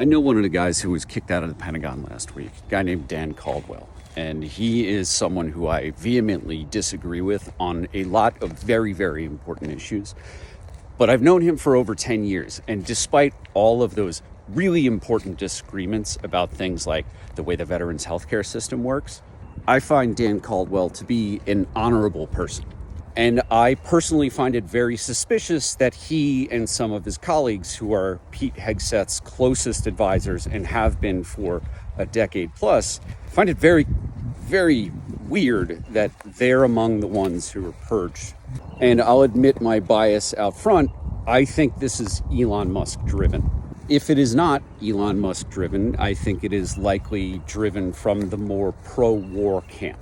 I know one of the guys who was kicked out of the Pentagon last week, a guy named Dan Caldwell. And he is someone who I vehemently disagree with on a lot of very, very important issues. But I've known him for over 10 years. And despite all of those really important disagreements about things like the way the veterans' healthcare system works, I find Dan Caldwell to be an honorable person. And I personally find it very suspicious that he and some of his colleagues, who are Pete Hegseth's closest advisors and have been for a decade plus, find it very, very weird that they're among the ones who are purged. And I'll admit my bias out front. I think this is Elon Musk driven. If it is not Elon Musk driven, I think it is likely driven from the more pro-war camp,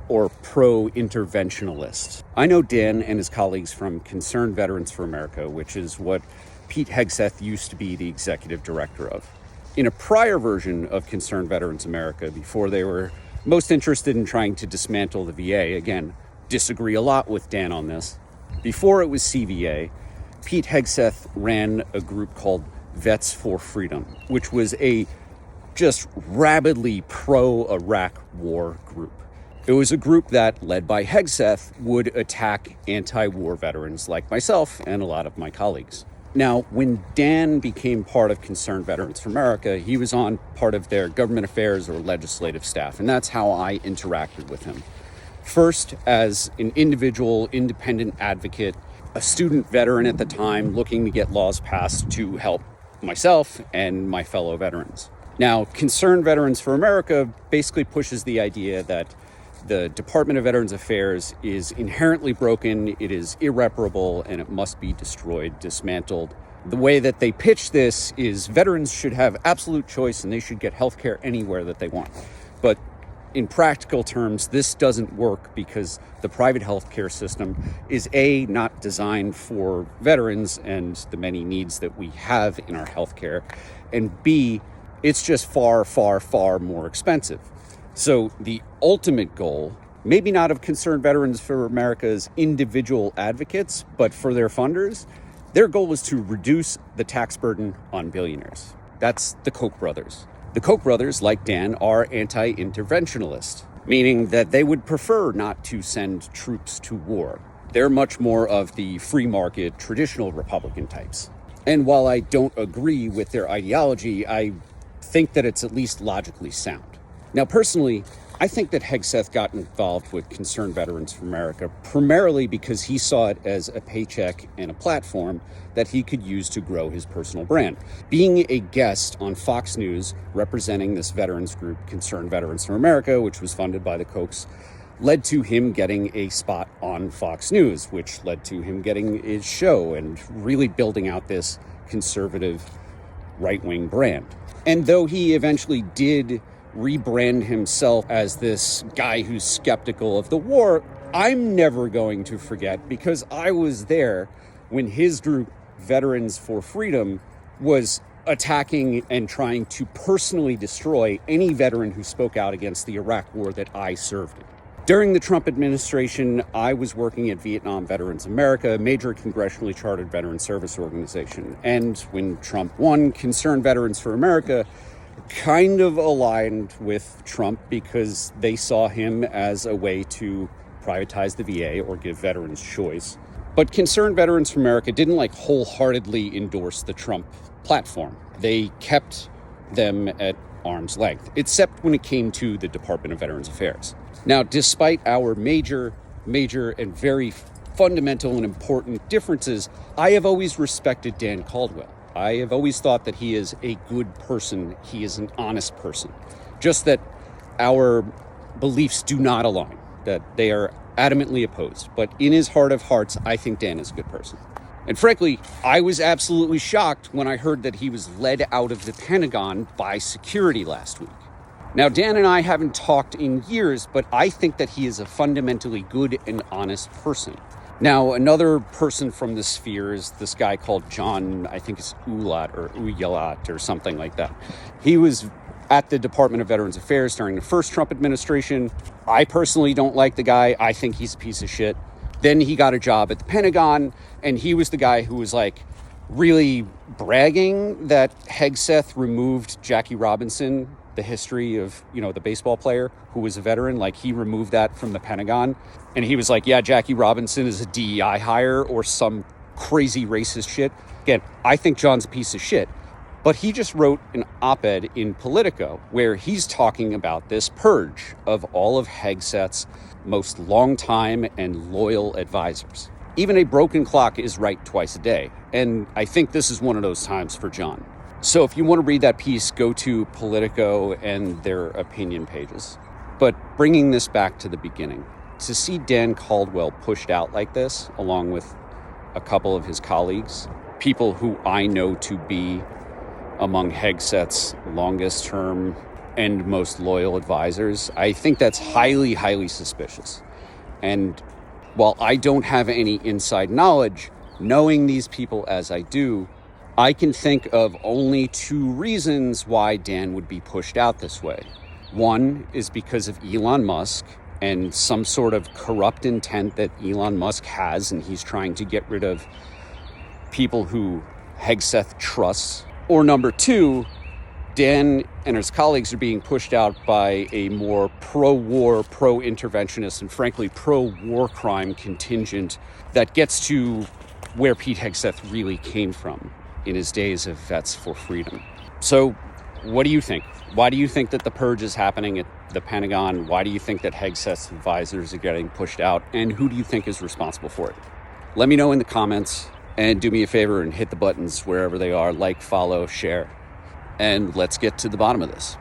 or pro-interventionalist. I know Dan and his colleagues from Concerned Veterans for America, which is what Pete Hegseth used to be the executive director of. In a prior version of Concerned Veterans America, before they were most interested in trying to dismantle the VA, again, disagree a lot with Dan on this. Before it was CVA, Pete Hegseth ran a group called Vets for Freedom, which was a just rabidly pro-Iraq war group. It was a group that, led by Hegseth, would attack anti-war veterans like myself and a lot of my colleagues. Now, when Dan became part of Concerned Veterans for America, he was on part of their government affairs or legislative staff, and that's how I interacted with him. First, as an individual, independent advocate, a student veteran at the time looking to get laws passed to help myself and my fellow veterans. Now, Concerned Veterans for America basically pushes the idea that the Department of Veterans Affairs is inherently broken, it is irreparable, and it must be destroyed, dismantled. The way that they pitch this is veterans should have absolute choice and they should get healthcare anywhere that they want. But in practical terms, this doesn't work because the private healthcare system is A, not designed for veterans and the many needs that we have in our healthcare, and B, it's just far, far, far more expensive. So the ultimate goal, maybe not of Concerned Veterans for America's individual advocates, but for their funders, their goal was to reduce the tax burden on billionaires. That's the Koch brothers. The Koch brothers, like Dan, are anti-interventionalist, meaning that they would prefer not to send troops to war. They're much more of the free market, traditional Republican types. And while I don't agree with their ideology, I think that it's at least logically sound. Now, personally, I think that Hegseth got involved with Concerned Veterans for America primarily because he saw it as a paycheck and a platform that he could use to grow his personal brand. Being a guest on Fox News representing this veterans group, Concerned Veterans for America, which was funded by the Kochs, led to him getting a spot on Fox News, which led to him getting his show and really building out this conservative right-wing brand. And though he eventually did rebrand himself as this guy who's skeptical of the war, I'm never going to forget, because I was there when his group, Veterans for Freedom, was attacking and trying to personally destroy any veteran who spoke out against the Iraq war that I served in. During the Trump administration, I was working at Vietnam Veterans America, a major congressionally chartered veteran service organization. And when Trump won, Concerned Veterans for America kind of aligned with Trump because they saw him as a way to privatize the VA or give veterans choice. But Concerned Veterans for America didn't wholeheartedly endorse the Trump platform. They kept them at arm's length, except when it came to the Department of Veterans Affairs. Now, despite our major and very fundamental and important differences, I have always respected Dan Caldwell. I have always thought that he is a good person. He is an honest person. Just that our beliefs do not align, that they are adamantly opposed. But in his heart of hearts, I think Dan is a good person. And frankly, I was absolutely shocked when I heard that he was led out of the Pentagon by security last week. Now, Dan and I haven't talked in years, but I think that he is a fundamentally good and honest person. Now, another person from the sphere is this guy called John, I think it's Uyalat or something like that. He was at the Department of Veterans Affairs during the first Trump administration. I personally don't like the guy. I think he's a piece of shit. Then he got a job at the Pentagon, and he was the guy who was like, really bragging that Hegseth removed Jackie Robinson, the history of, the baseball player who was a veteran. Like, he removed that from the Pentagon. And he was like, yeah, Jackie Robinson is a DEI hire or some crazy racist shit. Again, I think John's a piece of shit. But he just wrote an op-ed in Politico where he's talking about this purge of all of Hegseth's most longtime and loyal advisors. Even a broken clock is right twice a day. And I think this is one of those times for John. So if you want to read that piece, go to Politico and their opinion pages. But bringing this back to the beginning, to see Dan Caldwell pushed out like this, along with a couple of his colleagues, people who I know to be among Hegseth's longest term and most loyal advisors, I think that's highly, highly suspicious. And while I don't have any inside knowledge, knowing these people as I do, I can think of only two reasons why Dan would be pushed out this way. One is because of Elon Musk and some sort of corrupt intent that Elon Musk has, and he's trying to get rid of people who Hegseth trusts. Or number two, Dan and his colleagues are being pushed out by a more pro-war, pro-interventionist, and frankly pro-war crime contingent that gets to where Pete Hegseth really came from in his days of Vets for Freedom. So what do you think? Why do you think that the purge is happening at the Pentagon? Why do you think that Hegseth's advisors are getting pushed out? And who do you think is responsible for it? Let me know in the comments, and do me a favor and hit the buttons wherever they are, like, follow, share. And let's get to the bottom of this.